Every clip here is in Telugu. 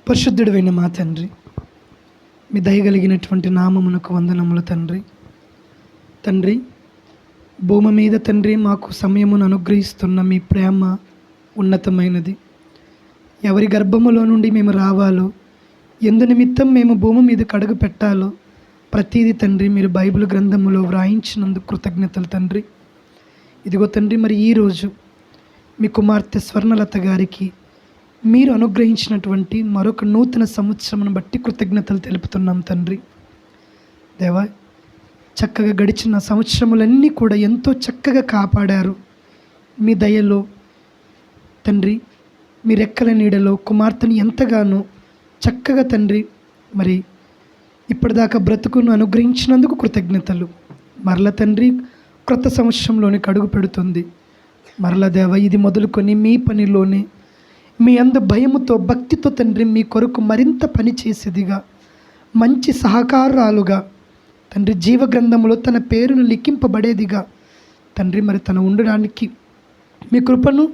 పరిశుద్ధుడైన మా తండ్రి, మీ దయగలిగినటువంటి నామమునకు వందనములు తండ్రి. తండ్రి, భూమి మీద తండ్రి మాకు సమయమును అనుగ్రహిస్తున్న మీ ప్రేమ ఉన్నతమైనది. ఎవరి గర్భములో నుండి మేము రావాలో, ఎందు నిమిత్తం మేము భూమి మీద అడుగు పెట్టాలో ప్రతీది తండ్రి మీరు బైబిల్ గ్రంథములో వ్రాయించినందుకు కృతజ్ఞతలు తండ్రి. ఇదిగో తండ్రి, మరి ఈరోజు మీ కుమార్తె స్వర్ణలత గారికి మీరు అనుగ్రహించినటువంటి మరొక నూతన సంవత్సరమును బట్టి కృతజ్ఞతలు తెలుపుతున్నాం తండ్రి. దేవా, చక్కగా గడిచిన సంవత్సరములన్నీ కూడా ఎంతో చక్కగా కాపాడారు. మీ దయలో తండ్రి, మీ రెక్కల నీడలో కుమార్తెని ఎంతగానో చక్కగా తండ్రి మరి ఇప్పటిదాకా బ్రతుకును అనుగ్రహించినందుకు కృతజ్ఞతలు. మరల తండ్రి క్రొత్త సంవత్సరంలోనికి అడుగు పెడుతుంది. మరల దేవ, ఇది మొదలుకొని మీ పనిలోనే మీ అందు భయముతో భక్తితో తండ్రి మీ కొరకు మరింత పని చేసేదిగా, మంచి సహకారాలుగా తండ్రి జీవగ్రంథంలో తన పేరును లిఖింపబడేదిగా తండ్రి మరి తను ఉండడానికి మీ కృపను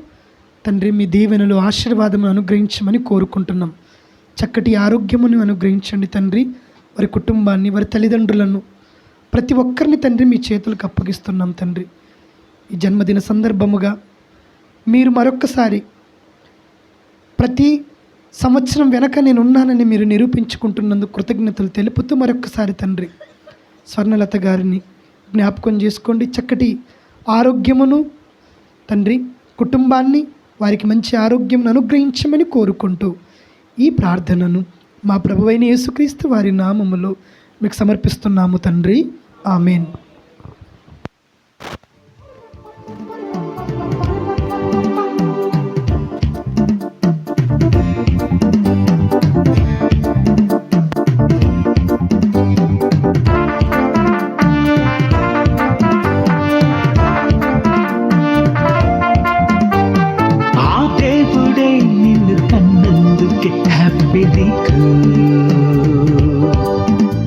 తండ్రి మీ దీవెనలు ఆశీర్వాదమును అనుగ్రహించమని కోరుకుంటున్నాం. చక్కటి ఆరోగ్యమును అనుగ్రహించండి తండ్రి. వారి కుటుంబాన్ని, వారి తల్లిదండ్రులను, ప్రతి ఒక్కరిని తండ్రి మీ చేతులకు అప్పగిస్తున్నాం తండ్రి. ఈ జన్మదిన సందర్భముగా మీరు మరొక్కసారి ప్రతి సంవత్సరం వెనక నేను ఉన్నానని మీరు నిరూపించుకుంటున్నందుకు కృతజ్ఞతలు తెలుపుతూ మరొక్కసారి తండ్రి స్వర్ణలత గారిని జ్ఞాపకం చేసుకోండి. చక్కటి ఆరోగ్యమును తండ్రి, కుటుంబాన్ని, వారికి మంచి ఆరోగ్యం అనుగ్రహించమని కోరుకుంటూ ఈ ప్రార్థనను మా ప్రభువైన యేసుక్రీస్తు వారి నామములో మీకు సమర్పిస్తున్నాము తండ్రి. ఆమేన్.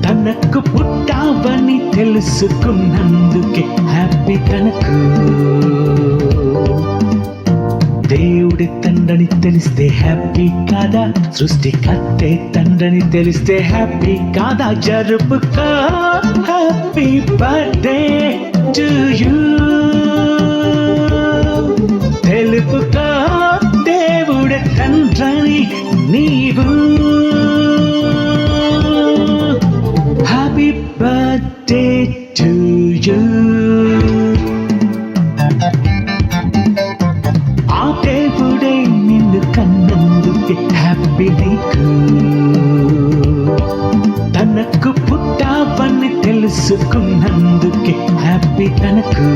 తనకు పుట్టావని తెలుసుకున్నందుకే హ్యాపీ తనకు. దేవుడి తండ్రిని తెలిస్తే హ్యాపీ కాదా? సృష్టికర్తే తండ్రిని తెలిస్తే హ్యాపీ కాదా? జరుపుకో హ్యాపీ బర్త్డే టు యూ. తెలుపుకో దేవుడి తండ్రిని నీవు. Happy birthday to you. ఆ దేవుడే నిన్ను కన్నందుకే హ్యాపీ నీకు. తనకు పుట్టావని తెలుసుకున్నందుకే హ్యాపీ తనకు.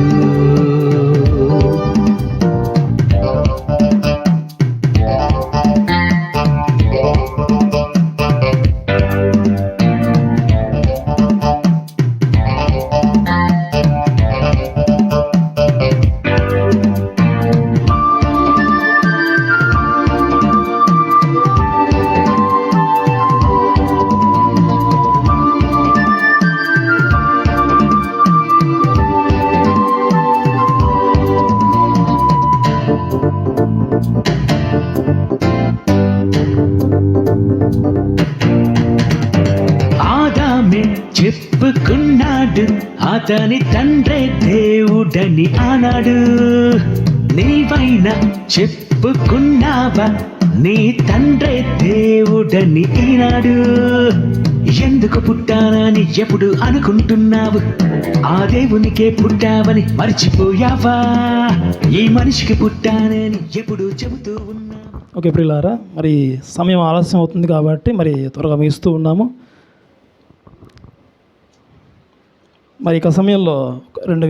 ఆదామే చెప్పుకున్నాడు అతని తండ్రే దేవుడని ఆనాడు. నీవైనా చెప్పుకున్నావా నీ తండ్రే దేవుడని ఈనాడు? ఎందుకు పుట్టానని ఎప్పుడు అనుకుంటున్నావు? ఆ దేవునికే పుట్టావని మర్చిపోయావా? ఈ మనిషికి పుట్టానని ఎప్పుడు చెబుతూ ఉన్నావు. ఓకే ప్రియులారా, మరి సమయం ఆలస్యం అవుతుంది కాబట్టి మరి త్వరగా ముగిస్తూ ఉన్నాము. మరి ఇక సమయంలో రెండు